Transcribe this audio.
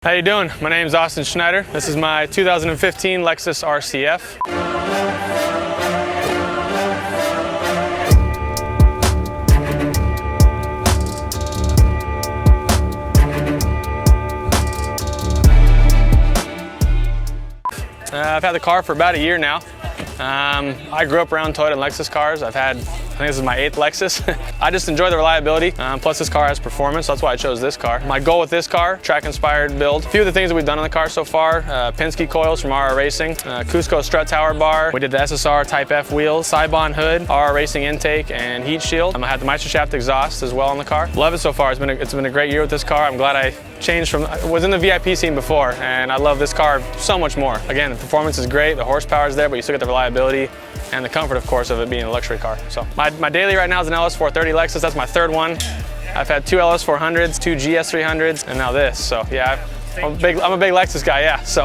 How you doing? My name is Austin Schneider. This is my 2015 Lexus RCF. I've had the car for about a year now. I grew up around Toyota and Lexus cars. I think this is my 8th Lexus. I just enjoy the reliability, plus this car has performance, so that's why I chose this car. My goal with this car, track-inspired build. A few of the things that we've done on the car so far, Penske coils from RR Racing, Cusco strut tower bar, we did the SSR Type F wheels, Sibon hood, RR Racing intake, and heat shield. I had the Meisterschaft exhaust as well on the car. Love it so far. It's been a great year with this car. I'm glad I changed from, I was in the VIP scene before, and I love this car so much more. Again, the performance is great, the horsepower is there, but you still get the reliability and the comfort, of course, of it being a luxury car. So my daily right now is an LS430 Lexus. That's my 3rd one. I've had 2 LS400s, 2 GS300s, and now this. So yeah, I'm a big Lexus guy, yeah. So.